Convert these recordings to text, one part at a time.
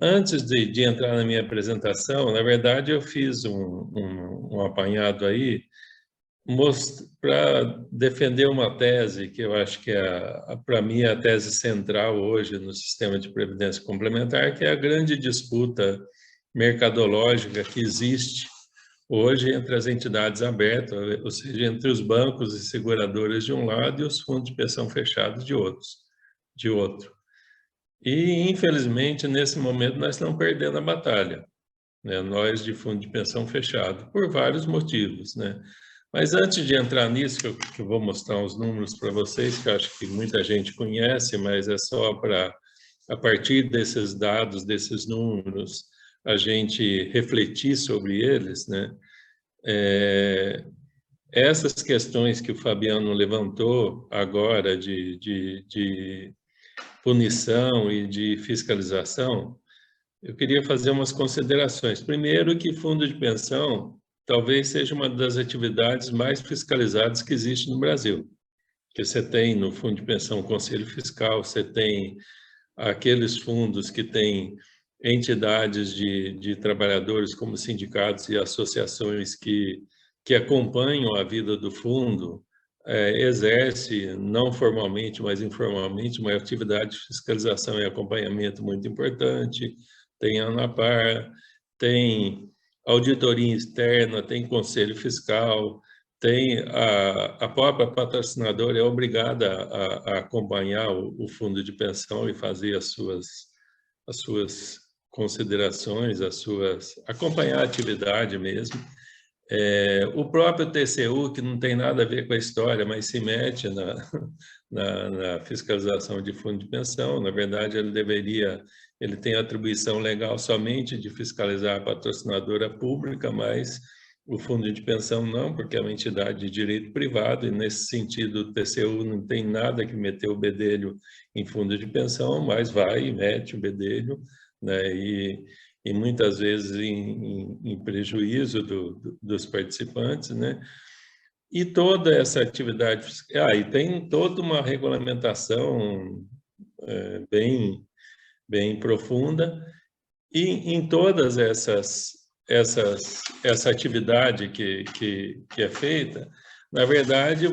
antes de entrar na minha apresentação, na verdade, eu fiz um apanhado aí para defender uma tese que eu acho que para mim, é a tese central hoje no sistema de previdência complementar, que é a grande disputa mercadológica que existe hoje entre as entidades abertas, ou seja, entre os bancos e seguradoras de um lado e os fundos de pensão fechados de outro. E, infelizmente, nesse momento, nós estamos perdendo a batalha, né? Nós, de fundo de pensão fechado, por vários motivos, né? Mas antes de entrar nisso, que eu vou mostrar os números para vocês, que eu acho que muita gente conhece, mas é só para, a partir desses dados, desses números, a gente refletir sobre eles, né? Essas questões que o Fabiano levantou agora de punição e de fiscalização, eu queria fazer umas considerações. Primeiro, que fundo de pensão talvez seja uma das atividades mais fiscalizadas que existe no Brasil. Que você tem no fundo de pensão o Conselho Fiscal, você tem aqueles fundos que têm entidades de trabalhadores como sindicatos e associações que acompanham a vida do fundo, exerce, não formalmente, mas informalmente, uma atividade de fiscalização e acompanhamento muito importante. Tem a ANAPAR, tem auditoria externa, tem conselho fiscal, tem a própria patrocinadora é obrigada a acompanhar o fundo de pensão e fazer as suas considerações, acompanhar a atividade mesmo. O próprio TCU, que não tem nada a ver com a história, mas se mete na fiscalização de fundo de pensão, na verdade, ele tem atribuição legal somente de fiscalizar a patrocinadora pública, mas o fundo de pensão não, porque é uma entidade de direito privado, e nesse sentido o TCU não tem nada que meter o bedelho em fundo de pensão, mas vai e mete o bedelho, né? E muitas vezes em prejuízo dos participantes, né? E toda essa atividade, e tem toda uma regulamentação bem profunda, e em todas essa atividade que é feita, na verdade,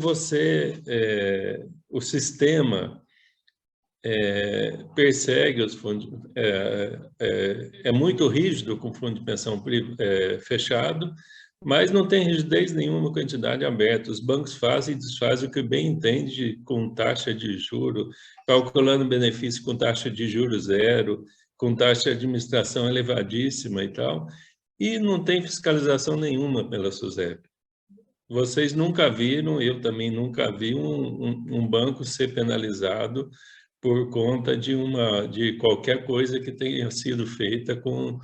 o sistema persegue os fundos, é muito rígido com o fundo de pensão fechado, mas não tem rigidez nenhuma com a entidade aberta. Os bancos fazem e desfazem o que bem entende com taxa de juro, calculando benefício com taxa de juros zero, com taxa de administração elevadíssima e tal, e não tem fiscalização nenhuma pela SUSEP. Vocês nunca viram, eu também nunca vi um banco ser penalizado por conta de qualquer coisa que tenha sido feita com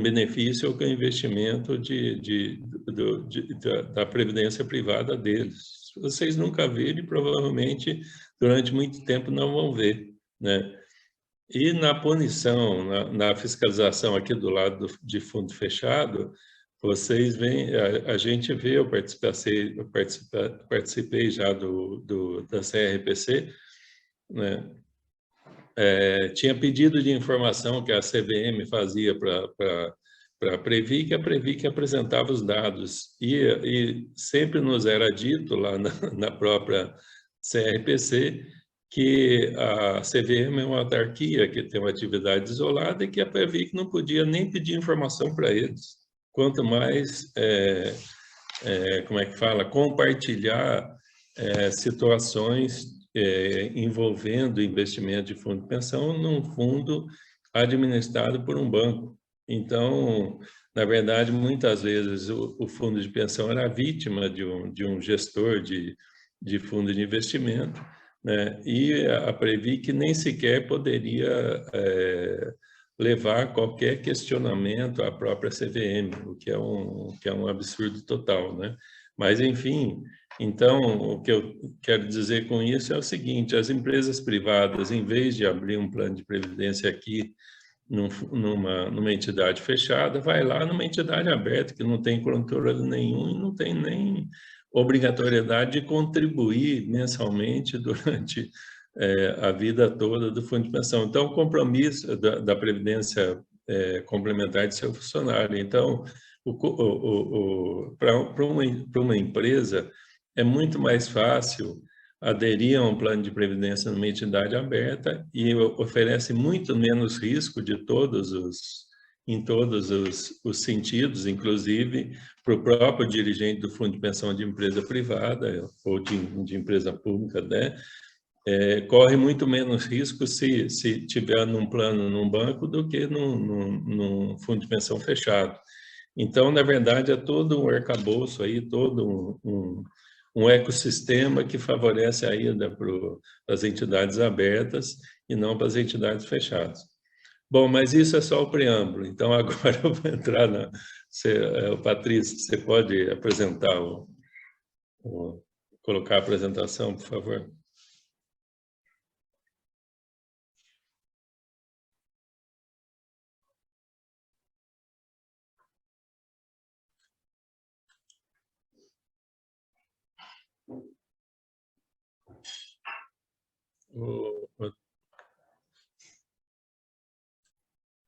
benefício ou com investimento da previdência privada deles. Vocês nunca viram e provavelmente durante muito tempo não vão ver, né? E na punição, na fiscalização aqui do lado de fundo fechado, vocês veem, a gente vê, eu participei já da CRPC, né? Tinha pedido de informação que a CVM fazia para a Previ, que a Previ que apresentava os dados. E sempre nos era dito lá na própria CRPC que a CVM é uma autarquia que tem uma atividade isolada e que a Previ que não podia nem pedir informação para eles. Quanto mais, como é que fala, compartilhar situações envolvendo investimento de fundo de pensão num fundo administrado por um banco. Então, na verdade, muitas vezes o fundo de pensão era vítima de um gestor de fundo de investimento, né? E a Previ que nem sequer poderia levar qualquer questionamento à própria CVM, o que é um absurdo total, né? Mas, enfim, então, o que eu quero dizer com isso é o seguinte: as empresas privadas, em vez de abrir um plano de previdência aqui numa entidade fechada, vai lá numa entidade aberta, que não tem controle nenhum e não tem nem obrigatoriedade de contribuir mensalmente durante a vida toda do fundo de pensão. Então, o compromisso da Previdência complementar de seu funcionário. Então, para uma empresa, é muito mais fácil aderir a um plano de previdência numa entidade aberta e oferece muito menos risco em todos os sentidos, inclusive para o próprio dirigente do fundo de pensão de empresa privada ou de empresa pública, né? Corre muito menos risco se tiver num plano num banco do que num fundo de pensão fechado. Então, na verdade, é todo um arcabouço aí, todo um ecossistema que favorece a ida para as entidades abertas e não para as entidades fechadas. Bom, mas isso é só o preâmbulo. Então, agora eu vou entrar na... Patrícia, você pode apresentar, colocar a apresentação, por favor?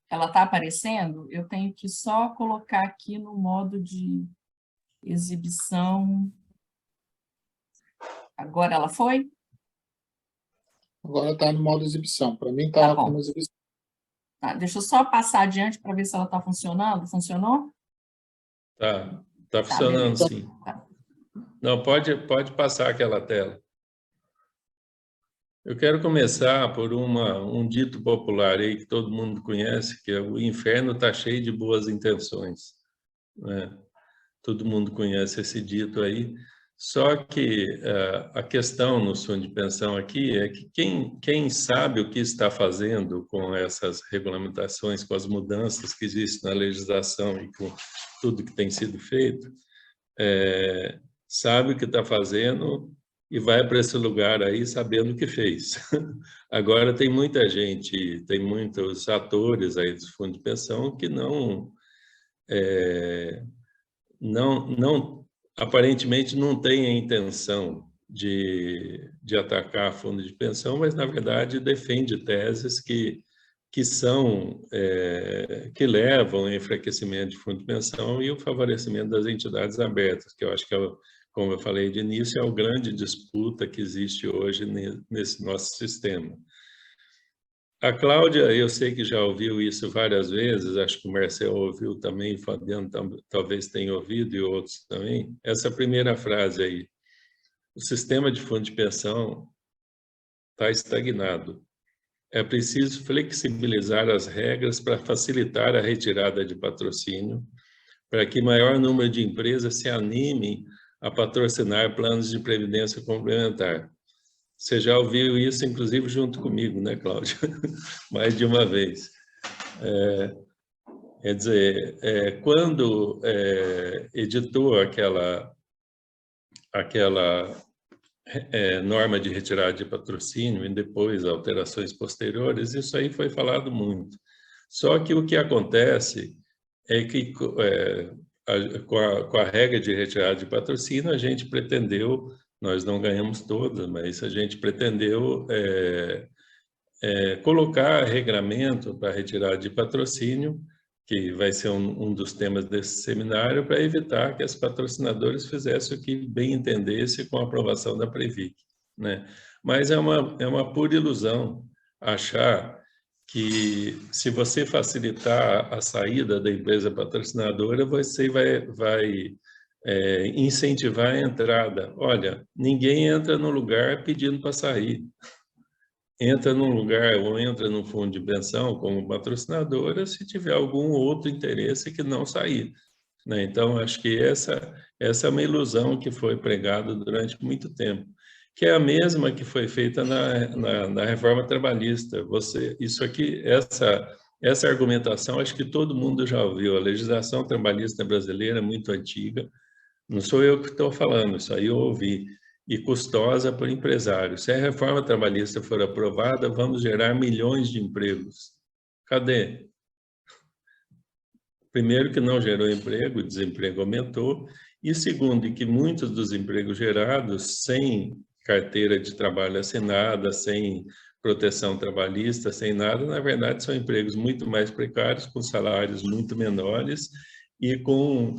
Ela está aparecendo? Eu tenho que só colocar aqui no modo de exibição. Agora ela foi? Agora está no modo exibição. Para mim está como exibição. Tá, deixa eu só passar adiante para ver se ela está funcionando. Funcionou? Tá funcionando, beleza. sim. Não, pode passar aquela tela. Eu quero começar por um dito popular aí que todo mundo conhece, que é o inferno está cheio de boas intenções, né? Todo mundo conhece esse dito aí. Só que a questão no fundo de pensão aqui é que quem sabe o que está fazendo com essas regulamentações, com as mudanças que existem na legislação e com tudo que tem sido feito, sabe o que está fazendo e vai para esse lugar aí sabendo o que fez. Agora tem muita gente, tem muitos atores aí do fundo de pensão que aparentemente não têm a intenção de atacar fundo de pensão, mas na verdade defende teses que levam ao enfraquecimento de fundo de pensão e o favorecimento das entidades abertas, que eu acho que, como eu falei de início, é a grande disputa que existe hoje nesse nosso sistema. A Cláudia, eu sei que já ouviu isso várias vezes, acho que o Marcelo ouviu também, o Fabiano talvez tenha ouvido e outros também, essa primeira frase aí: o sistema de fundo de pensão está estagnado. É preciso flexibilizar as regras para facilitar a retirada de patrocínio, para que maior número de empresas se animem a patrocinar planos de previdência complementar. Você já ouviu isso, inclusive, junto comigo, né, Cláudia? Mais de uma vez. Quer dizer, quando editou aquela norma de retirada de patrocínio e depois alterações posteriores, isso aí foi falado muito. Só que o que acontece é que, com a regra de retirada de patrocínio, a gente pretendeu, nós não ganhamos todas, mas a gente pretendeu colocar regramento para retirada de patrocínio, que vai ser um dos temas desse seminário, para evitar que os patrocinadores fizessem o que bem entendesse com a aprovação da Previc, né? Mas é uma pura ilusão achar que, se você facilitar a saída da empresa patrocinadora, você vai incentivar a entrada. Olha, ninguém entra no lugar pedindo para sair. Entra num lugar ou entra num fundo de pensão como patrocinadora se tiver algum outro interesse que não sair, né? Então, acho que essa é uma ilusão que foi pregada durante muito tempo, que é a mesma que foi feita na reforma trabalhista. Isso aqui, essa argumentação, acho que todo mundo já ouviu. A legislação trabalhista brasileira é muito antiga, não sou eu que estou falando, isso aí eu ouvi, e custosa por empresários. Se a reforma trabalhista for aprovada, vamos gerar milhões de empregos. Cadê? Primeiro, que não gerou emprego, o desemprego aumentou, e segundo, que muitos dos empregos gerados sem carteira de trabalho assinada, sem proteção trabalhista, sem nada, na verdade são empregos muito mais precários, com salários muito menores e com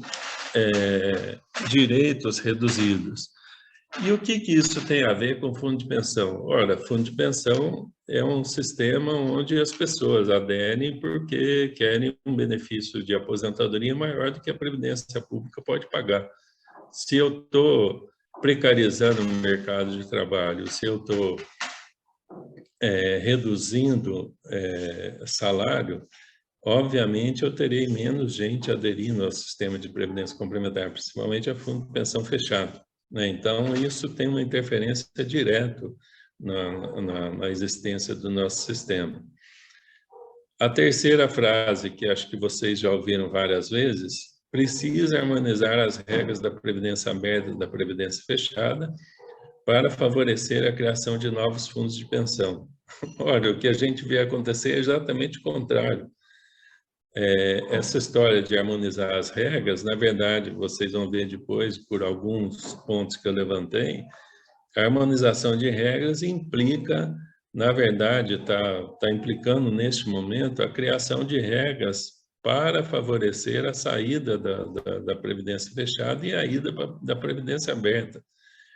direitos reduzidos. E o que isso tem a ver com fundo de pensão? Ora, fundo de pensão é um sistema onde as pessoas aderem porque querem um benefício de aposentadoria maior do que a Previdência Pública pode pagar. Se eu estou precarizando o mercado de trabalho, se eu estou reduzindo salário, obviamente eu terei menos gente aderindo ao sistema de previdência complementar, principalmente a fundo de pensão fechado. Então, isso tem uma interferência direta na existência do nosso sistema. A terceira frase, que acho que vocês já ouviram várias vezes, precisa harmonizar as regras da previdência aberta e da previdência fechada para favorecer a criação de novos fundos de pensão. Olha, o que a gente vê acontecer é exatamente o contrário. Essa história de harmonizar as regras, na verdade, vocês vão ver depois, por alguns pontos que eu levantei, a harmonização de regras implica, na verdade, está implicando neste momento a criação de regras para favorecer a saída da Previdência fechada e a ida da Previdência aberta.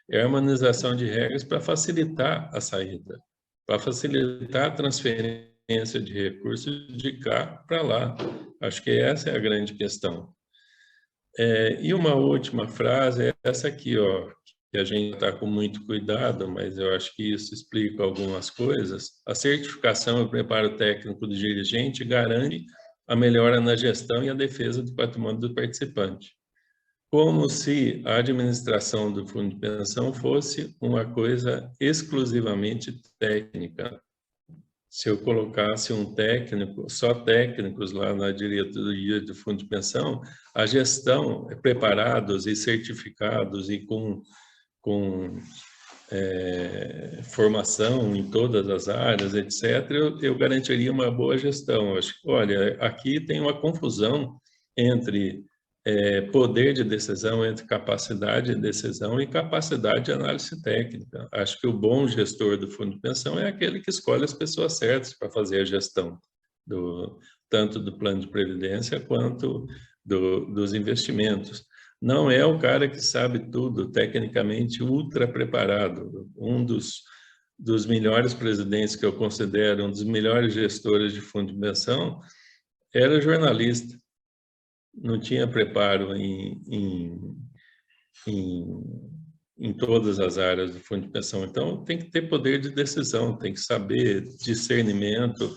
É a harmonização de regras para facilitar a saída, para facilitar a transferência de recursos de cá para lá. Acho que essa é a grande questão. E uma última frase é essa aqui, que a gente está com muito cuidado, mas eu acho que isso explica algumas coisas. A certificação e o preparo técnico do dirigente garante a melhora na gestão e a defesa do patrimônio do participante. Como se a administração do fundo de pensão fosse uma coisa exclusivamente técnica. Se eu colocasse um técnico, só técnicos lá na diretoria do fundo de pensão, a gestão, preparados e certificados e com formação em todas as áreas, etc., eu garantiria uma boa gestão. Olha, aqui tem uma confusão entre poder de decisão, entre capacidade de decisão e capacidade de análise técnica. Acho que o bom gestor do fundo de pensão é aquele que escolhe as pessoas certas para fazer a gestão, tanto do plano de previdência quanto dos investimentos. Não é o cara que sabe tudo, tecnicamente ultra preparado. Um dos melhores presidentes que eu considero, um dos melhores gestores de fundo de pensão, era jornalista. Não tinha preparo em todas as áreas do fundo de pensão. Então, tem que ter poder de decisão, tem que saber discernimento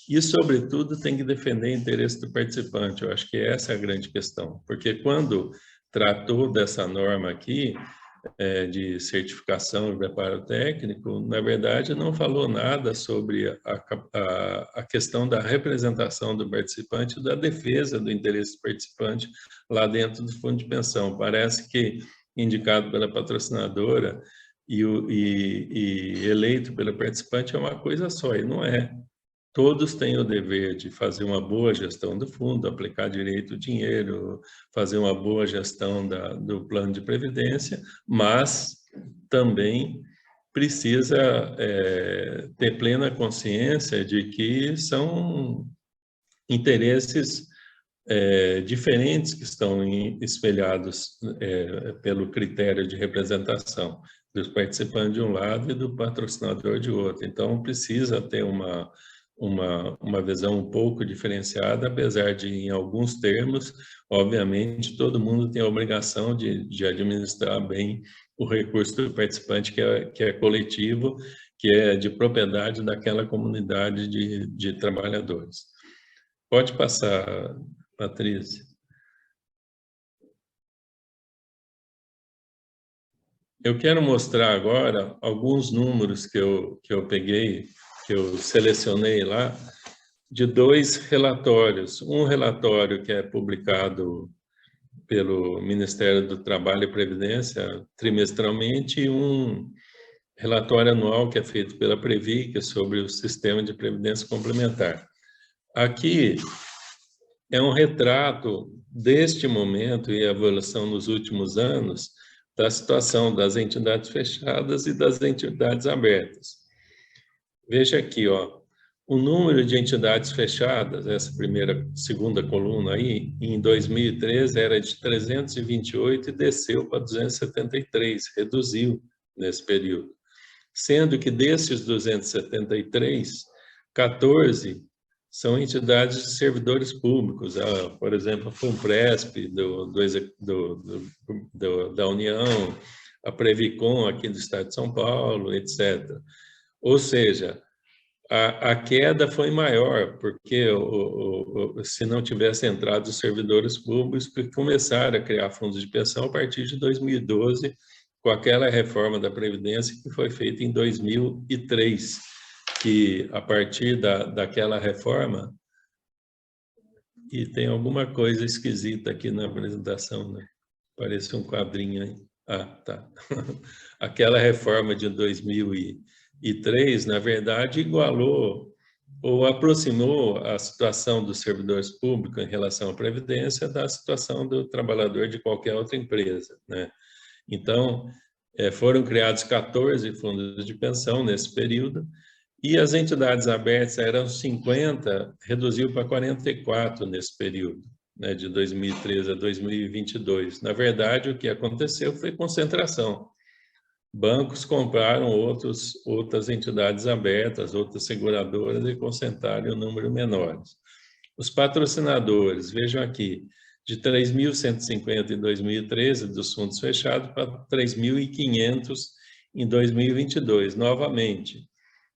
e, sobretudo, tem que defender o interesse do participante. Eu acho que essa é a grande questão, porque quando tratou dessa norma aqui, de certificação e preparo técnico, na verdade, não falou nada sobre a questão da representação do participante, da defesa do interesse do participante lá dentro do fundo de pensão. Parece que, indicado pela patrocinadora e eleito pelo participante, é uma coisa só, e não é. Todos têm o dever de fazer uma boa gestão do fundo, aplicar direito o dinheiro, fazer uma boa gestão do plano de previdência, mas também precisa ter plena consciência de que são interesses diferentes que estão espelhados pelo critério de representação dos participantes de um lado e do patrocinador de outro. Então, precisa ter uma visão um pouco diferenciada, apesar de, em alguns termos, obviamente, todo mundo tem a obrigação de administrar bem o recurso do participante, que é coletivo, que é de propriedade daquela comunidade de trabalhadores. Pode passar, Patrícia. Eu quero mostrar agora alguns números que eu peguei, que eu selecionei lá, de 2 relatórios. Um relatório que é publicado pelo Ministério do Trabalho e Previdência trimestralmente e um relatório anual que é feito pela Previ, que é sobre o sistema de previdência complementar. Aqui é um retrato deste momento e a evolução nos últimos anos da situação das entidades fechadas e das entidades abertas. Veja aqui, ó, o número de entidades fechadas, essa segunda coluna aí, em 2013 era de 328 e desceu para 273, reduziu nesse período. Sendo que desses 273, 14 são entidades de servidores públicos, por exemplo, a FUNPRESP da União, a Previcom aqui do Estado de São Paulo, etc. Ou seja, a queda foi maior, porque se não tivesse entrado os servidores públicos, que começaram a criar fundos de pensão a partir de 2012, com aquela reforma da Previdência que foi feita em 2003, que a partir daquela reforma, e tem alguma coisa esquisita aqui na apresentação, né? Parece um quadrinho aí. Ah, tá. Aquela reforma de 2003, na verdade, igualou ou aproximou a situação dos servidores públicos em relação à Previdência da situação do trabalhador de qualquer outra empresa, né? Então, foram criados 14 fundos de pensão nesse período, e as entidades abertas eram 50, reduziu para 44 nesse período, né, de 2013 a 2022. Na verdade, o que aconteceu foi concentração. Bancos compraram outras entidades abertas, outras seguradoras e concentraram um número menores. Os patrocinadores, vejam aqui, de 3.150 em 2013 dos fundos fechados para 3.500 em 2022. Novamente,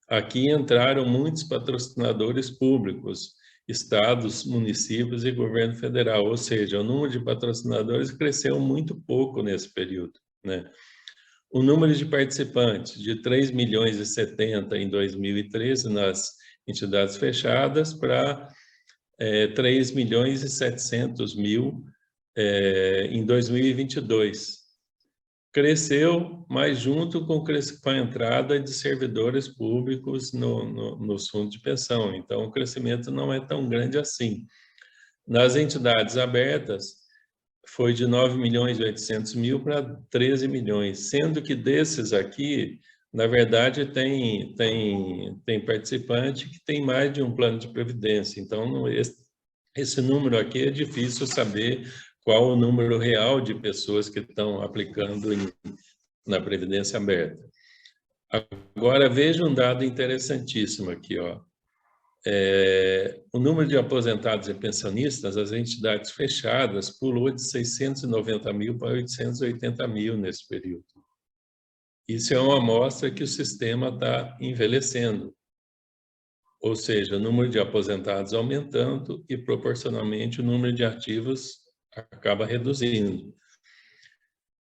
aqui entraram muitos patrocinadores públicos, estados, municípios e governo federal, ou seja, o número de patrocinadores cresceu muito pouco nesse período, né? O número de participantes, de 3.070.000 em 2013 nas entidades fechadas para 3.700.000 em 2022. Cresceu, mas junto com a entrada de servidores públicos nos fundos de pensão. Então, o crescimento não é tão grande assim. Nas entidades abertas, foi de 9.800.000 para 13 milhões, sendo que desses aqui, na verdade, tem participante que tem mais de um plano de previdência. Então, esse número aqui é difícil saber qual o número real de pessoas que estão aplicando na Previdência aberta. Agora, veja um dado interessantíssimo aqui, ó. O número de aposentados e pensionistas, as entidades fechadas, pulou de 690.000 para 880.000 nesse período. Isso é uma amostra que o sistema está envelhecendo. Ou seja, o número de aposentados aumentando e, proporcionalmente, o número de ativos acaba reduzindo.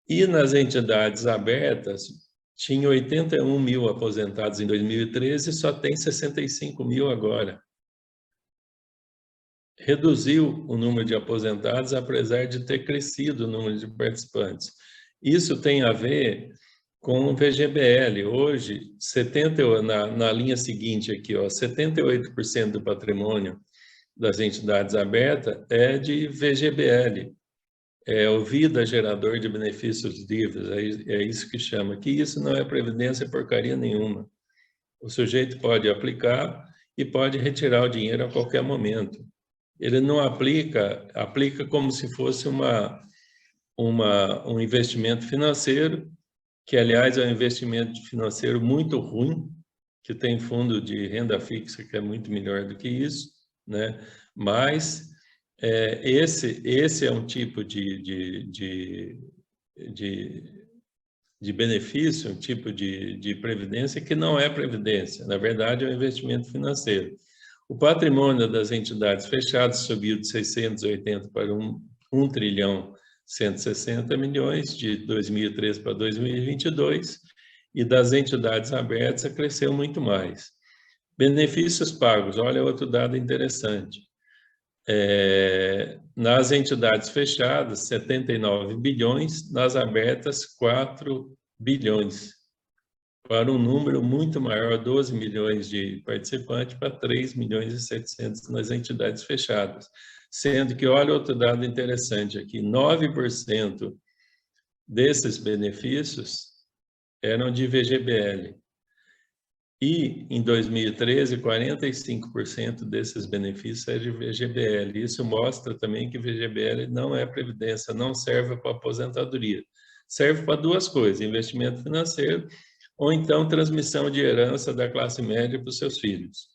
E nas entidades abertas, tinha 81.000 aposentados em 2013 e só tem 65.000 agora. Reduziu o número de aposentados, apesar de ter crescido o número de participantes. Isso tem a ver com o VGBL. Hoje, na linha seguinte aqui, ó, 78% do patrimônio das entidades abertas é de VGBL. É o Vida Gerador de Benefícios Livres, é isso que chama. Que isso não é previdência porcaria nenhuma. O sujeito pode aplicar e pode retirar o dinheiro a qualquer momento. Ele não aplica como se fosse um investimento financeiro, que, aliás, é um investimento financeiro muito ruim, que tem fundo de renda fixa que é muito melhor do que isso, né? Mas esse é um tipo de benefício, um tipo de previdência que não é previdência, na verdade é um investimento financeiro. O patrimônio das entidades fechadas subiu de 680 para 1.160 milhões de 2013 para 2022, e das entidades abertas cresceu muito mais. Benefícios pagos, olha outro dado interessante. Nas entidades fechadas, 79 bilhões, nas abertas, 4 bilhões, para um número muito maior, 12 milhões de participantes, para 3.700.000 nas entidades fechadas. Sendo que, olha outro dado interessante aqui, 9% desses benefícios eram de VGBL. E, em 2013, 45% desses benefícios é de VGBL. Isso mostra também que VGBL não é previdência, não serve para aposentadoria. Serve para duas coisas, investimento financeiro ou então transmissão de herança da classe média para os seus filhos,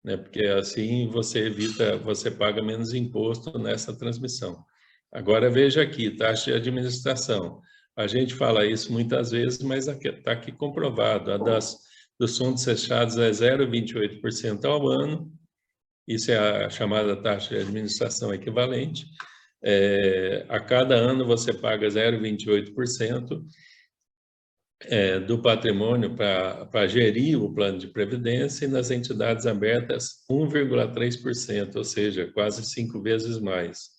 né? Porque assim você evita, você paga menos imposto nessa transmissão. Agora veja aqui, taxa de administração. A gente fala isso muitas vezes, mas está aqui comprovado. A dos fundos fechados é 0,28% ao ano. Isso é a chamada taxa de administração equivalente. A cada ano você paga 0,28% do patrimônio para gerir o plano de previdência, e nas entidades abertas 1,3%, ou seja, quase 5 vezes mais.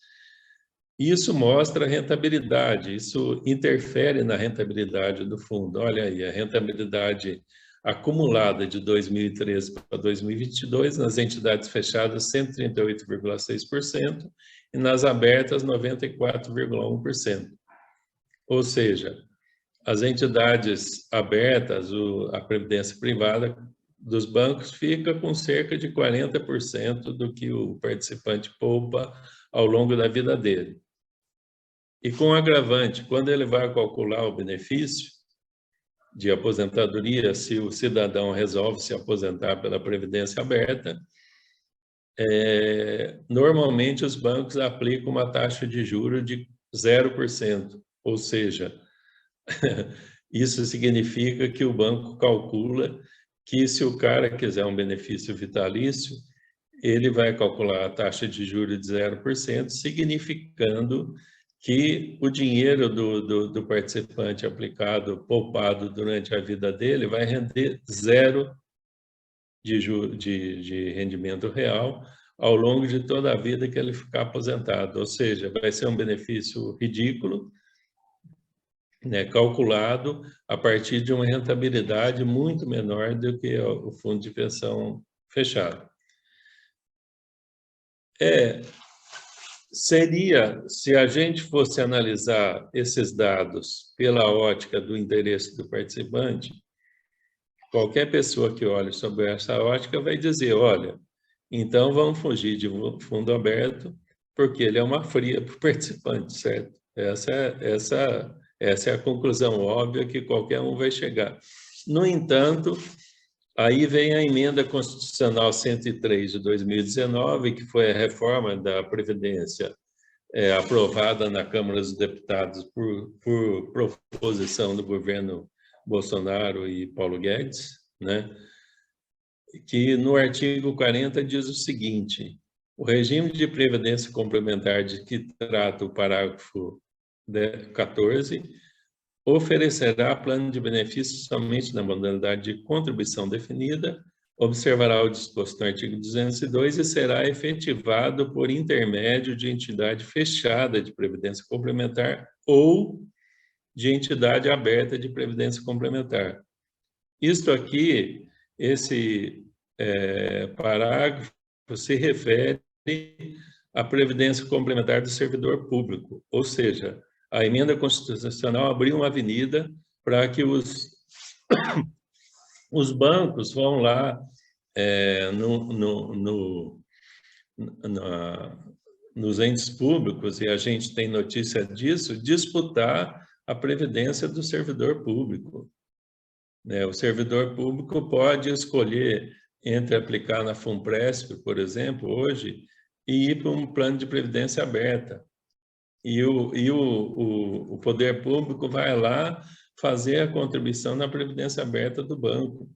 Isso mostra a rentabilidade, isso interfere na rentabilidade do fundo. Olha aí, a rentabilidade acumulada de 2013 para 2022, nas entidades fechadas 138,6% e nas abertas 94,1%. Ou seja, as entidades abertas, a previdência privada dos bancos fica com cerca de 40% do que o participante poupa ao longo da vida dele. E com agravante, quando ele vai calcular o benefício de aposentadoria, se o cidadão resolve se aposentar pela previdência aberta, normalmente os bancos aplicam uma taxa de juros de 0%, ou seja, isso significa que o banco calcula que se o cara quiser um benefício vitalício, ele vai calcular a taxa de juros de 0%, significando que o dinheiro do participante aplicado, poupado durante a vida dele, vai render 0 de rendimento real ao longo de toda a vida que ele ficar aposentado. Ou seja, vai ser um benefício ridículo, né, calculado a partir de uma rentabilidade muito menor do que o fundo de pensão fechado. Seria, se a gente fosse analisar esses dados pela ótica do interesse do participante, qualquer pessoa que olhe sobre essa ótica vai dizer, olha, então vamos fugir de fundo aberto, porque ele é uma fria para o participante, certo? Essa é a conclusão óbvia que qualquer um vai chegar. No entanto, aí vem a emenda constitucional 103 de 2019, que foi a reforma da Previdência aprovada na Câmara dos Deputados por proposição do governo Bolsonaro e Paulo Guedes, né? Que no artigo 40 diz o seguinte: o regime de previdência complementar de que trata o parágrafo 14 oferecerá plano de benefícios somente na modalidade de contribuição definida, observará o disposto no artigo 202 e será efetivado por intermédio de entidade fechada de previdência complementar ou de entidade aberta de previdência complementar. Isto aqui, esse parágrafo se refere à previdência complementar do servidor público, ou seja, a emenda constitucional abriu uma avenida para que os bancos vão lá nos entes públicos, e a gente tem notícia disso, disputar a previdência do servidor público. O servidor público pode escolher entre aplicar na FUNPRESP, por exemplo, hoje, e ir para um plano de previdência aberta. E o poder público vai lá fazer a contribuição na previdência aberta do banco.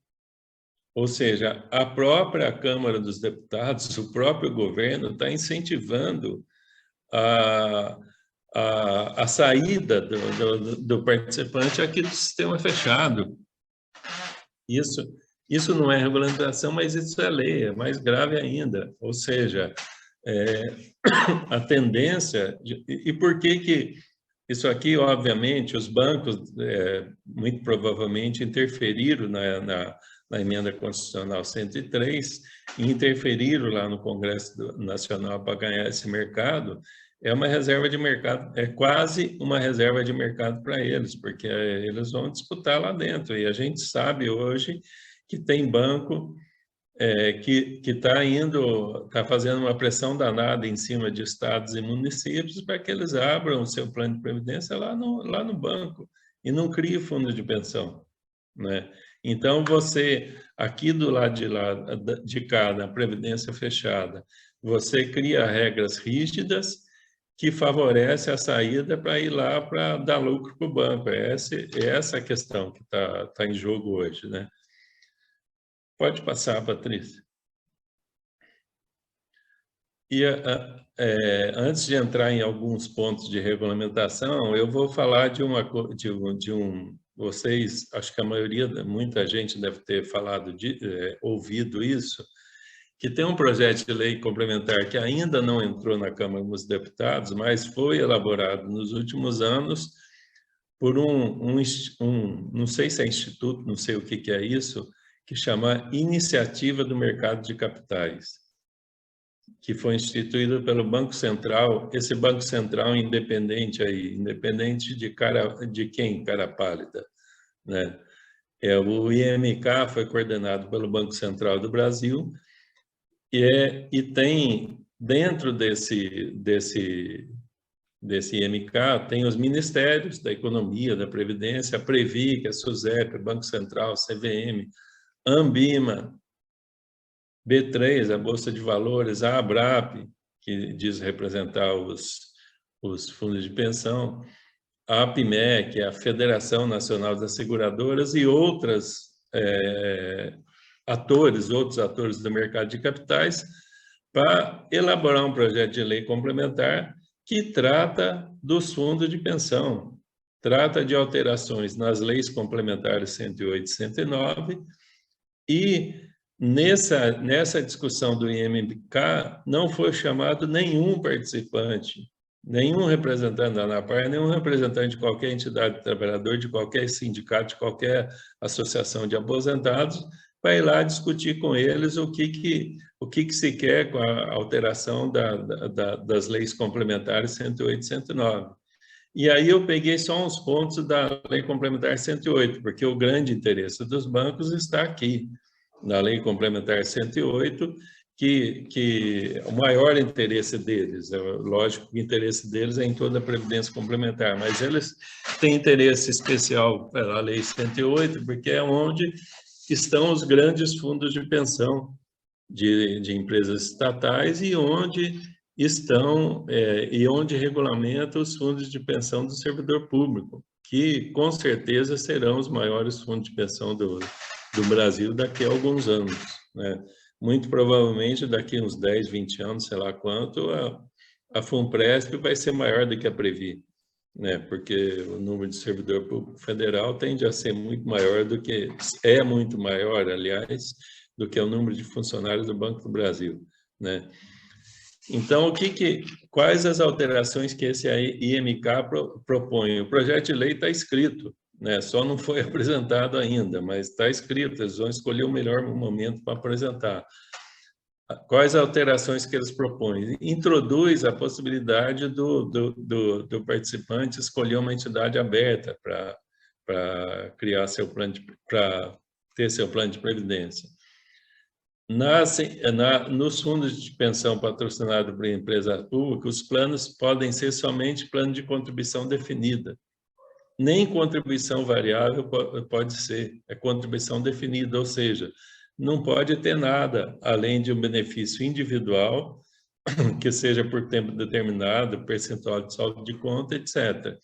Ou seja, a própria Câmara dos Deputados, o próprio governo está incentivando a saída do participante aqui do sistema fechado. Isso não é regulamentação, mas isso é lei, é mais grave ainda. Ou seja, a tendência... E por que isso aqui, obviamente, os bancos muito provavelmente interferiram na emenda constitucional 103 e interferiram lá no Congresso Nacional para ganhar esse mercado. É uma reserva de mercado, é quase uma reserva de mercado para eles, porque eles vão disputar lá dentro. E a gente sabe hoje que tem banco que está fazendo uma pressão danada em cima de estados e municípios para que eles abram o seu plano de previdência lá no banco e não crie fundo de pensão, né? Então, você, aqui do lado de cá, na previdência fechada, você cria regras rígidas que favorecem a saída para ir lá para dar lucro para o banco. É essa a questão que tá em jogo hoje, né? Pode passar, Patrícia. E antes de entrar em alguns pontos de regulamentação, eu vou falar de vocês, acho que a maioria, muita gente deve ter ouvido isso, que tem um projeto de lei complementar que ainda não entrou na Câmara dos Deputados, mas foi elaborado nos últimos anos por não sei se é instituto, não sei o que é isso, que chama Iniciativa do Mercado de Capitais, que foi instituído pelo Banco Central. Esse Banco Central independente aí, independente de quem, cara pálida, né? O IMK foi coordenado pelo Banco Central do Brasil e tem, dentro desse IMK, tem os ministérios da Economia, da Previdência, a Previc, a SUSEP, Banco Central, CVM, Ambima, B3, a Bolsa de Valores, a ABRAP, que diz representar os fundos de pensão, a APME, que é a Federação Nacional das Seguradoras, e outros atores do mercado de capitais, para elaborar um projeto de lei complementar que trata dos fundos de pensão, trata de alterações nas leis complementares 108 e 109, e nessa discussão do IMK não foi chamado nenhum participante, nenhum representante da ANAPAR, nenhum representante de qualquer entidade de trabalhador, de qualquer sindicato, de qualquer associação de aposentados, para ir lá discutir com eles o que se quer com a alteração das leis complementares 108 e 109. E aí eu peguei só uns pontos da Lei Complementar 108, porque o grande interesse dos bancos está aqui, na Lei Complementar 108, que o maior interesse deles, lógico que o interesse deles é em toda a Previdência Complementar, mas eles têm interesse especial pela Lei 108, porque é onde estão os grandes fundos de pensão de empresas estatais e onde regulamenta os fundos de pensão do servidor público, que com certeza serão os maiores fundos de pensão do Brasil daqui a alguns anos, né? Muito provavelmente daqui a uns 10, 20 anos, sei lá quanto, a FUNPRESP vai ser maior do que a Previ, né? Porque o número de servidor público federal tende a ser muito maior muito maior, aliás, do que o número de funcionários do Banco do Brasil, né? Então, quais as alterações que esse IMK propõe? O projeto de lei está escrito, né? Só não foi apresentado ainda, mas está escrito, eles vão escolher o melhor momento para apresentar. Quais alterações que eles propõem? Introduz a possibilidade do participante escolher uma entidade aberta para criar para ter seu plano de previdência. Nos fundos de pensão patrocinados por empresa pública, os planos podem ser somente plano de contribuição definida. Nem contribuição variável pode ser, é contribuição definida, ou seja, não pode ter nada além de um benefício individual, que seja por tempo determinado, percentual de saldo de conta, etc.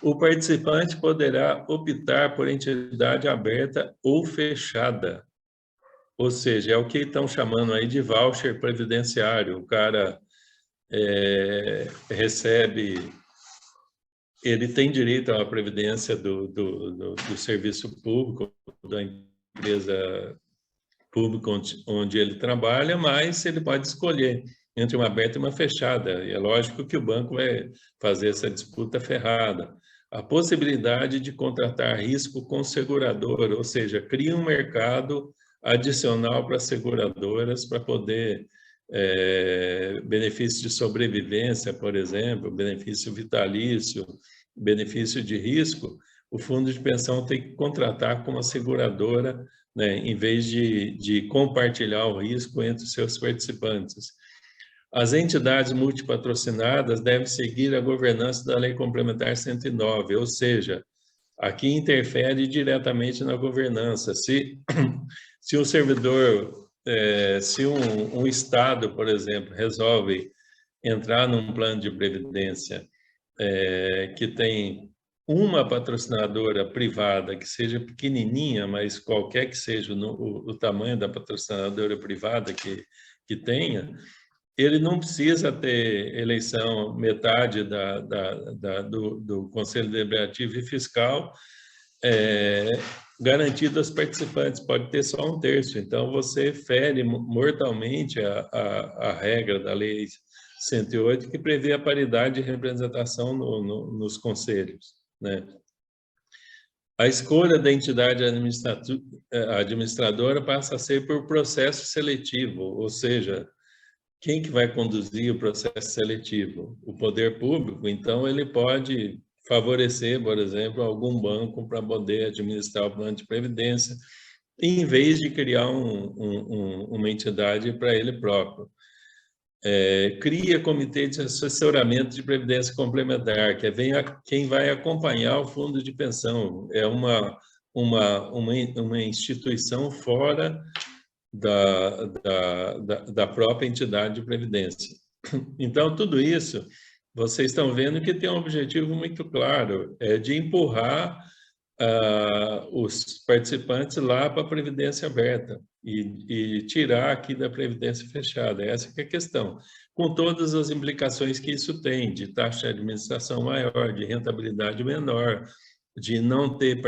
O participante poderá optar por entidade aberta ou fechada. Ou seja, é o que estão chamando aí de voucher previdenciário. O cara ele tem direito a uma previdência do serviço público, da empresa pública onde ele trabalha, mas ele pode escolher entre uma aberta e uma fechada. E é lógico que o banco vai fazer essa disputa ferrada. A possibilidade de contratar risco com seguradora, ou seja, cria um mercado adicional para as seguradoras para poder benefício de sobrevivência, por exemplo, benefício vitalício, benefício de risco, o fundo de pensão tem que contratar com uma seguradora, né, em vez de compartilhar o risco entre os seus participantes. As entidades multipatrocinadas devem seguir a governança da Lei Complementar 109, ou seja, aqui interfere diretamente na governança. Se o servidor, se um Estado, por exemplo, resolve entrar num plano de previdência que tem uma patrocinadora privada que seja pequenininha, mas qualquer que seja o tamanho da patrocinadora privada que tenha, ele não precisa ter eleição, metade do Conselho Deliberativo e Fiscal garantido aos participantes, pode ter só um terço. Então, você fere mortalmente a regra da Lei 108, que prevê a paridade de representação nos conselhos, né? A escolha da entidade administradora passa a ser por processo seletivo, ou seja, quem que vai conduzir o processo seletivo? O poder público. Então, ele pode favorecer, por exemplo, algum banco para poder administrar o plano de previdência, em vez de criar uma entidade para ele próprio. Cria comitê de assessoramento de previdência complementar, que é quem vai acompanhar o fundo de pensão. É uma instituição fora da própria entidade de previdência. Então, tudo isso, vocês estão vendo que tem um objetivo muito claro, de empurrar os participantes lá para a previdência aberta e tirar aqui da previdência fechada. Essa que é a questão, com todas as implicações que isso tem, de taxa de administração maior, de rentabilidade menor, de não ter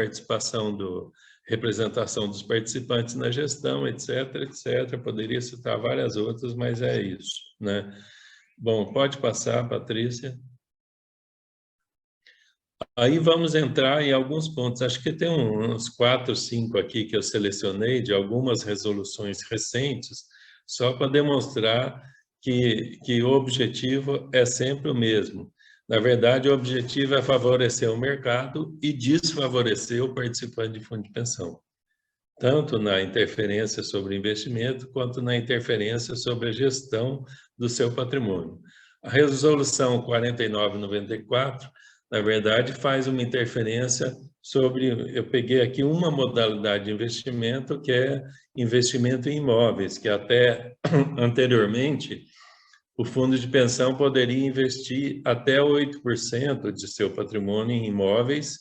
representação dos participantes na gestão, etc., etc. Poderia citar várias outras, mas é isso, né? Bom, pode passar, Patrícia. Aí vamos entrar em alguns pontos. Acho que tem uns 4, 5 aqui que eu selecionei de algumas resoluções recentes, só para demonstrar que o objetivo é sempre o mesmo. Na verdade, o objetivo é favorecer o mercado e desfavorecer o participante de fundo de pensão, tanto na interferência sobre investimento, quanto na interferência sobre a gestão do seu patrimônio. A resolução 4994, na verdade, faz uma interferência sobre... Eu peguei aqui uma modalidade de investimento, que é investimento em imóveis, que até anteriormente o fundo de pensão poderia investir até 8% de seu patrimônio em imóveis,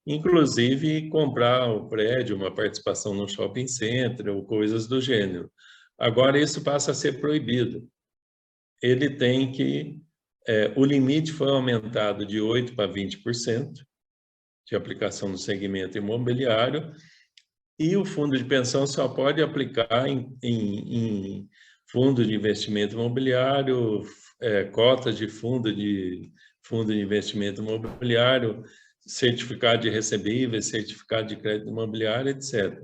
inclusive comprar um prédio, uma participação no shopping center ou coisas do gênero. Agora isso passa a ser proibido. Ele tem que... o limite foi aumentado de 8% para 20% de aplicação no segmento imobiliário, e o fundo de pensão só pode aplicar em fundo de investimento imobiliário, cotas de fundo de investimento imobiliário, certificado de recebíveis, certificado de crédito imobiliário, etc.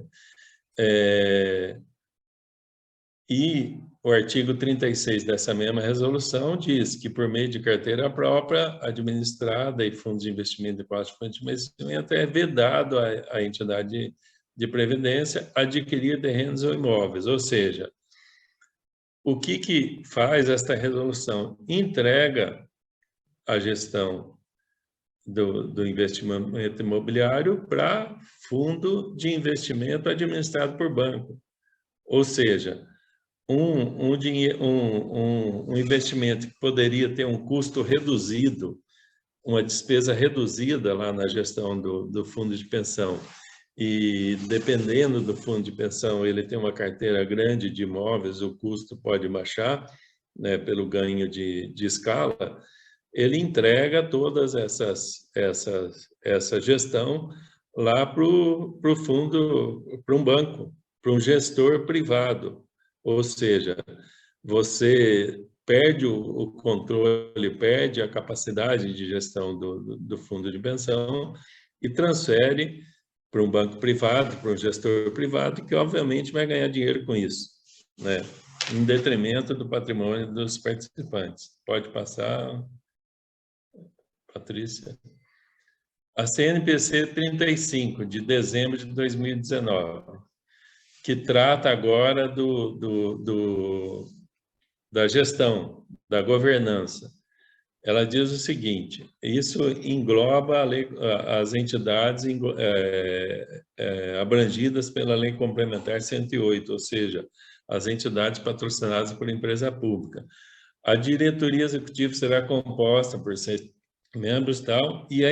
E o artigo 36 dessa mesma resolução diz que, por meio de carteira própria, administrada e fundos de investimento e quatro fundos de investimento, é vedado à entidade de previdência adquirir terrenos ou imóveis. Ou seja, o que faz esta resolução? Entrega a gestão do investimento imobiliário para fundo de investimento administrado por banco. Ou seja, um investimento que poderia ter um custo reduzido, uma despesa reduzida lá na gestão do fundo de pensão, e dependendo do fundo de pensão, ele tem uma carteira grande de imóveis, o custo pode baixar, né, pelo ganho de escala, ele entrega todas essa gestão lá para o fundo, para um banco, para um gestor privado. Ou seja, você perde o controle, perde a capacidade de gestão do fundo de pensão e transfere para um banco privado, para um gestor privado, que obviamente vai ganhar dinheiro com isso, né? Em detrimento do patrimônio dos participantes. Pode passar, Patrícia. A CNPC 35, de dezembro de 2019, que trata agora da gestão, da governança. Ela diz o seguinte: isso engloba as entidades abrangidas pela Lei Complementar 108, ou seja, as entidades patrocinadas por empresa pública. A diretoria executiva será composta por 6 membros, tal, e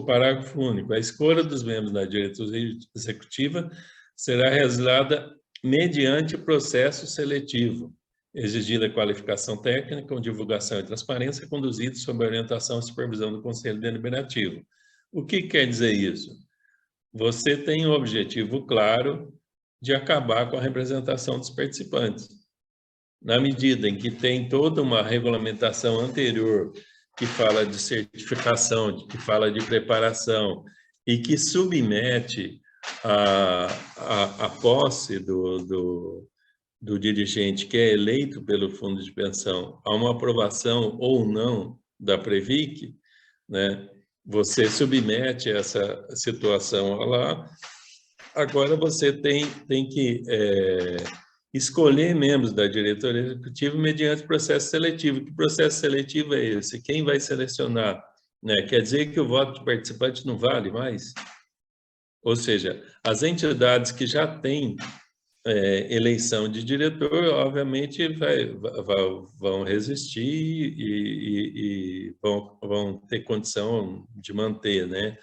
parágrafo único, a escolha dos membros da diretoria executiva será realizada mediante processo seletivo, exigida qualificação técnica, com divulgação e transparência, conduzido sob orientação e supervisão do Conselho Deliberativo. O que quer dizer isso? Você tem um objetivo claro de acabar com a representação dos participantes. Na medida em que tem toda uma regulamentação anterior que fala de certificação, que fala de preparação e que submete a posse do dirigente que é eleito pelo fundo de pensão a uma aprovação ou não da Previc, né? Você submete essa situação lá. Agora você tem que escolher membros da diretoria executiva mediante processo seletivo. Que processo seletivo é esse? Quem vai selecionar? Né? Quer dizer que o voto de participante não vale mais? Ou seja, as entidades que já têm eleição de diretor, obviamente, vão resistir e vão ter condição de manter, né?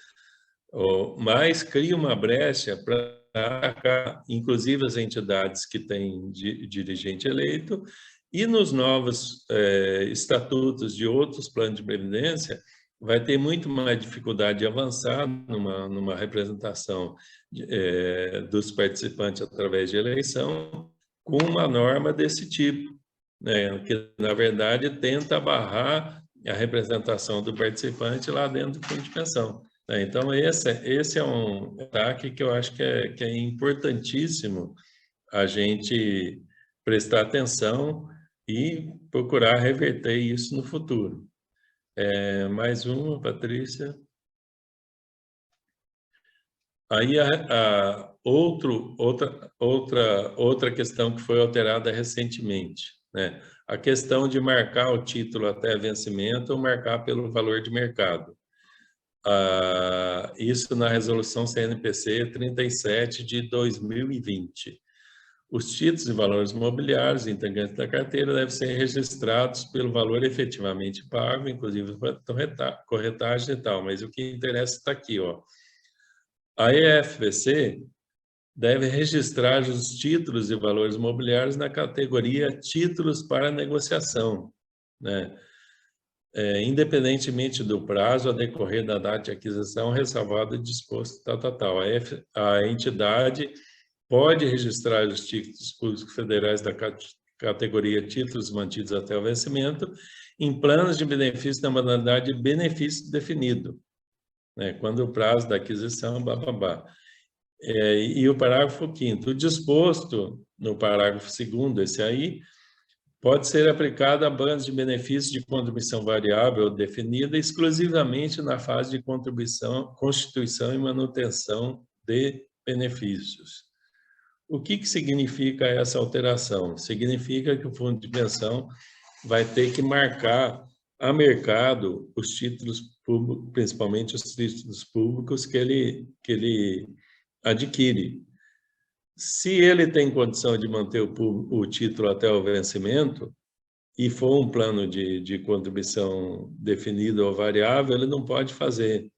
Mas cria uma brecha para, inclusive, as entidades que têm dirigente eleito e nos novos estatutos de outros planos de previdência, vai ter muito mais dificuldade de avançar numa representação dos participantes através de eleição com uma norma desse tipo, né? Que, na verdade, tenta barrar a representação do participante lá dentro do fundo de pensão. Então, esse é um ataque que eu acho que é importantíssimo a gente prestar atenção e procurar reverter isso no futuro. Mais uma, Patrícia. Aí, outra questão que foi alterada recentemente, né? A questão de marcar o título até vencimento ou marcar pelo valor de mercado. Isso na resolução CNPC 37 de 2020. Os títulos e valores imobiliários integrantes da carteira devem ser registrados pelo valor efetivamente pago, inclusive corretagem e tal, mas o que interessa está aqui, ó. A EFVC deve registrar os títulos e valores imobiliários na categoria títulos para negociação, né? Independentemente do prazo a decorrer da data de aquisição, ressalvado e disposto tal. A entidade pode registrar os títulos públicos federais da categoria títulos mantidos até o vencimento em planos de benefício da modalidade de benefício definido, né? Quando o prazo da aquisição, e o parágrafo 5º, o disposto no parágrafo 2º, esse aí, pode ser aplicado a bandos de benefícios de contribuição variável definida exclusivamente na fase de constituição e manutenção de benefícios. O que significa essa alteração? Significa que o fundo de pensão vai ter que marcar a mercado os títulos públicos, principalmente os títulos públicos que ele adquire. Se ele tem condição de manter o título até o vencimento e for um plano de contribuição definido ou variável, ele não pode fazer,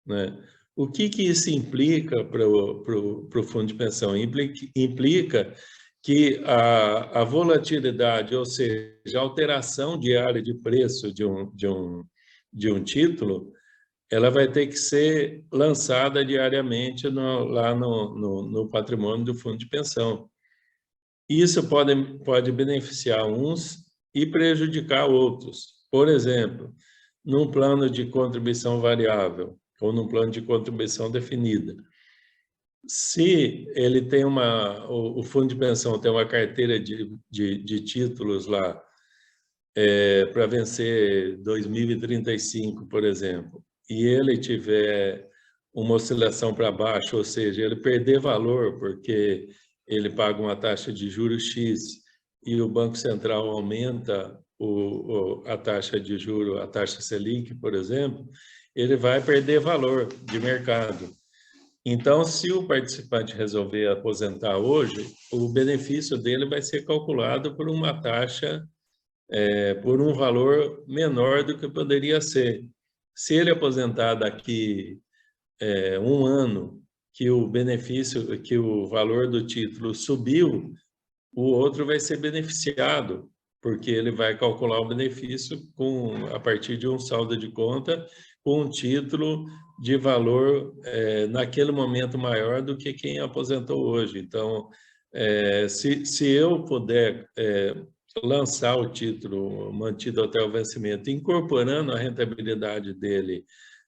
né? O que isso implica para o fundo de pensão? Implica que a volatilidade, ou seja, a alteração diária de preço de um título, ela vai ter que ser lançada diariamente lá no patrimônio do fundo de pensão. Isso pode beneficiar uns e prejudicar outros. Por exemplo, num plano de contribuição variável ou num plano de contribuição definida, se ele tem o fundo de pensão tem uma carteira de títulos lá para vencer 2035, por exemplo, e ele tiver uma oscilação para baixo, ou seja, ele perder valor porque ele paga uma taxa de juros X e o Banco Central aumenta a taxa de juros, a taxa Selic, por exemplo, ele vai perder valor de mercado. Então, se o participante resolver aposentar hoje, o benefício dele vai ser calculado por uma taxa, por um valor menor do que poderia ser. Se ele aposentar daqui um ano, que o benefício, que o valor do título subiu, o outro vai ser beneficiado, porque ele vai calcular o benefício a partir de um saldo de conta com um título de valor naquele momento maior do que quem aposentou hoje. Então, se eu puder lançar o título mantido até o vencimento, incorporando a rentabilidade dele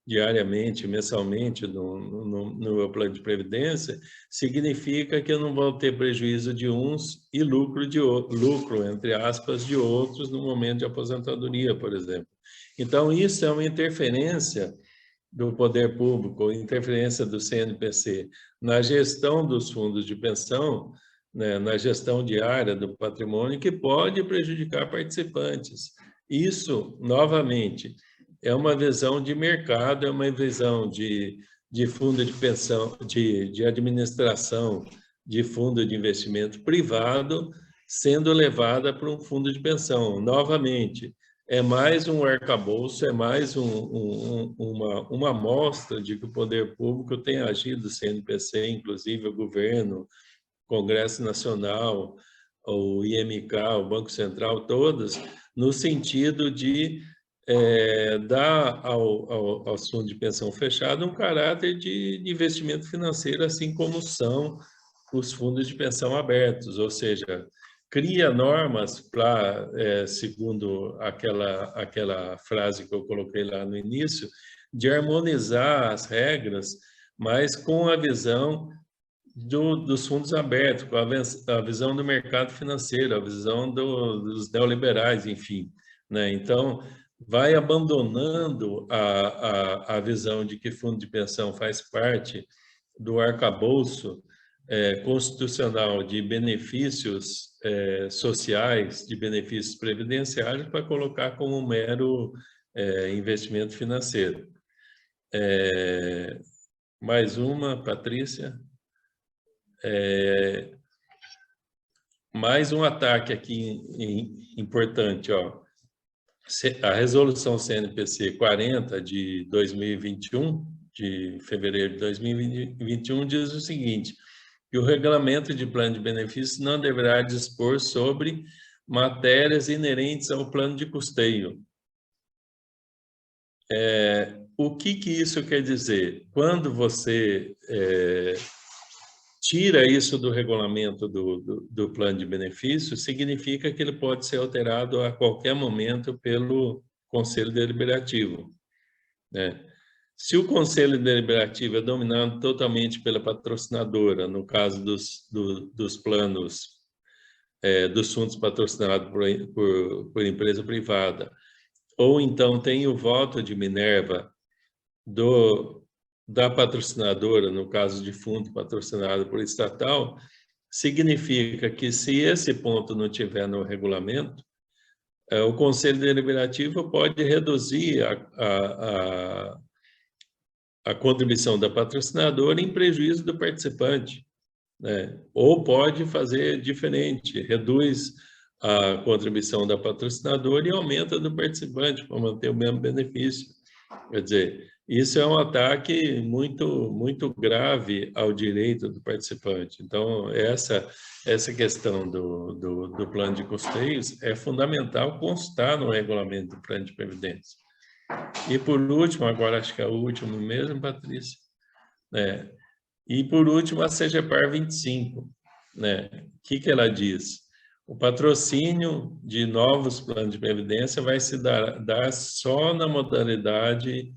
diariamente, mensalmente, no meu plano de previdência, significa que eu não vou ter prejuízo de uns e lucro, entre aspas, de outros no momento de aposentadoria, por exemplo. Então, isso é uma interferência do poder público, interferência do CNPC na gestão dos fundos de pensão, né, na gestão diária do patrimônio, que pode prejudicar participantes. Isso, novamente, é uma visão de mercado, é uma visão de fundo de pensão, de administração de fundo de investimento privado, sendo levada para um fundo de pensão. Novamente, é mais um arcabouço, é mais uma amostra de que o poder público tem agido, CNPC, inclusive o governo, Congresso Nacional, o IMK, o Banco Central, todos, no sentido de dar aos fundos de pensão fechado um caráter de investimento financeiro, assim como são os fundos de pensão abertos, ou seja, cria normas para, segundo aquela frase que eu coloquei lá no início, de harmonizar as regras, mas com a visão dos fundos abertos, com a visão do mercado financeiro, a visão dos neoliberais, enfim, né? Então, vai abandonando a visão de que fundo de pensão faz parte do arcabouço constitucional de benefícios sociais, de benefícios previdenciários, para colocar como um mero investimento financeiro. Mais uma, Patrícia. Mais um ataque aqui importante, ó. A resolução CNPC 40 de 2021, de fevereiro de 2021, diz o seguinte: que o regulamento de plano de benefícios não deverá dispor sobre matérias inerentes ao plano de custeio. O que isso quer dizer? Quando você tira isso do regulamento do plano de benefícios, significa que ele pode ser alterado a qualquer momento pelo Conselho Deliberativo, né? Se o Conselho Deliberativo é dominado totalmente pela patrocinadora, no caso dos planos, dos fundos patrocinados por empresa privada, ou então tem o voto de Minerva da patrocinadora, no caso de fundo patrocinado por estatal, significa que se esse ponto não tiver no regulamento, o Conselho Deliberativo pode reduzir a contribuição da patrocinadora em prejuízo do participante, né? Ou pode fazer diferente, reduz a contribuição da patrocinadora e aumenta do participante para manter o mesmo benefício. Quer dizer, isso é um ataque muito grave ao direito do participante. Então, essa questão do plano de custeios é fundamental constar no regulamento do plano de previdência. E por último, agora acho que é o último mesmo, Patrícia, né? E por último, a CGPAR 25, né? O que ela diz? O patrocínio de novos planos de previdência vai se dar só na modalidade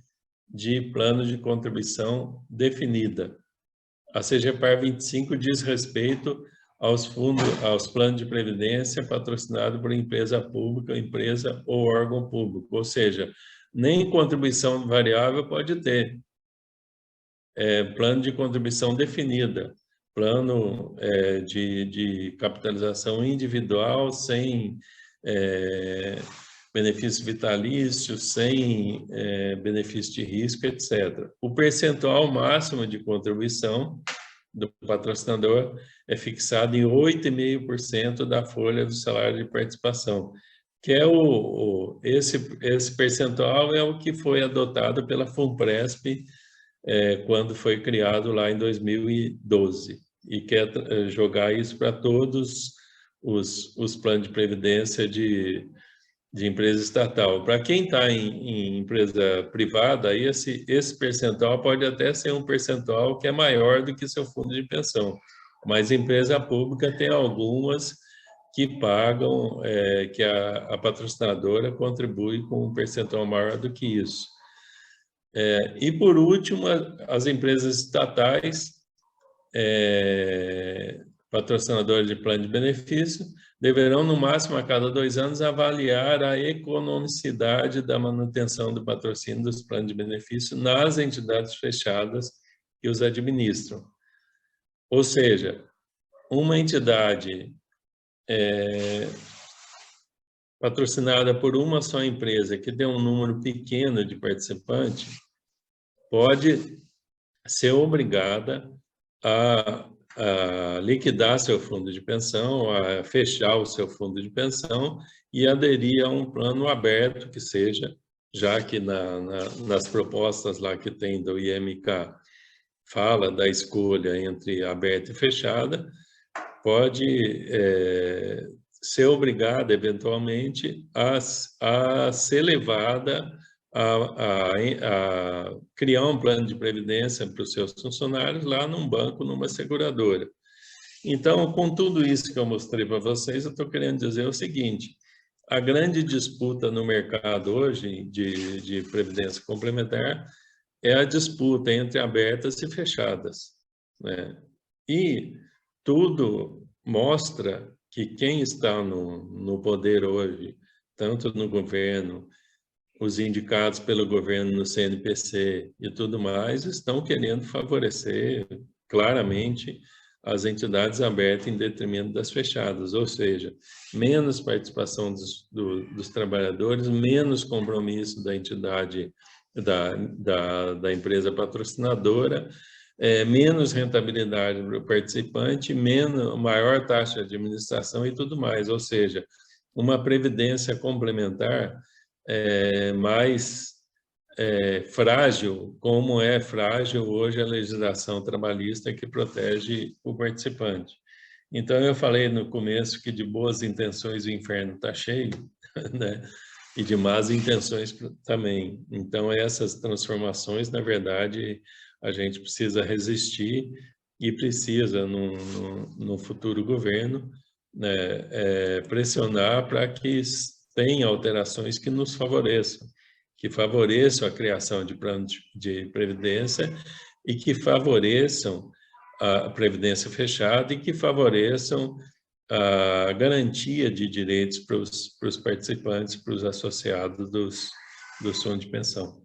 de plano de contribuição definida. A CGPAR 25 diz respeito aos planos de previdência patrocinados por empresa pública, empresa ou órgão público, ou seja, nem contribuição variável pode ter. Plano de contribuição definida, plano de capitalização individual, sem benefício vitalício, sem benefício de risco, etc. O percentual máximo de contribuição do patrocinador é fixado em 8,5% da folha do salário de participação, que é esse percentual é o que foi adotado pela FUNPRESP quando foi criado lá em 2012, e quer jogar isso para todos os planos de previdência de empresa estatal. Para quem está em empresa privada, aí esse percentual pode até ser um percentual que é maior do que seu fundo de pensão, mas empresa pública tem algumas que pagam, que a patrocinadora contribui com um percentual maior do que isso. E, por último, as empresas estatais, patrocinadoras de plano de benefício, deverão, no máximo, a cada 2 anos, avaliar a economicidade da manutenção do patrocínio dos planos de benefício nas entidades fechadas que os administram. Ou seja, uma entidade patrocinada por uma só empresa, que tem um número pequeno de participantes, pode ser obrigada a liquidar seu fundo de pensão, a fechar o seu fundo de pensão e aderir a um plano aberto que seja, já que nas propostas lá que tem do IMK fala da escolha entre aberta e fechada, pode ser obrigada, eventualmente, a ser levada a criar um plano de previdência para os seus funcionários lá num banco, numa seguradora. Então, com tudo isso que eu mostrei para vocês, eu estou querendo dizer o seguinte: a grande disputa no mercado hoje de previdência complementar é a disputa entre abertas e fechadas, né? E tudo mostra que quem está no poder hoje, tanto no governo, os indicados pelo governo no CNPC e tudo mais, estão querendo favorecer claramente as entidades abertas em detrimento das fechadas, ou seja, menos participação dos trabalhadores, menos compromisso da entidade, da empresa patrocinadora, menos rentabilidade para o participante, maior taxa de administração e tudo mais, ou seja, uma previdência complementar mais frágil, como é frágil hoje a legislação trabalhista que protege o participante. Então, eu falei no começo que de boas intenções o inferno está cheio, né? E de más intenções também. Então, essas transformações, na verdade, a gente precisa resistir e precisa, no futuro governo, né, pressionar para que tenha alterações que nos favoreçam, que favoreçam a criação de planos de previdência e que favoreçam a previdência fechada e que favoreçam a garantia de direitos para os participantes, para os associados dos fundos de pensão.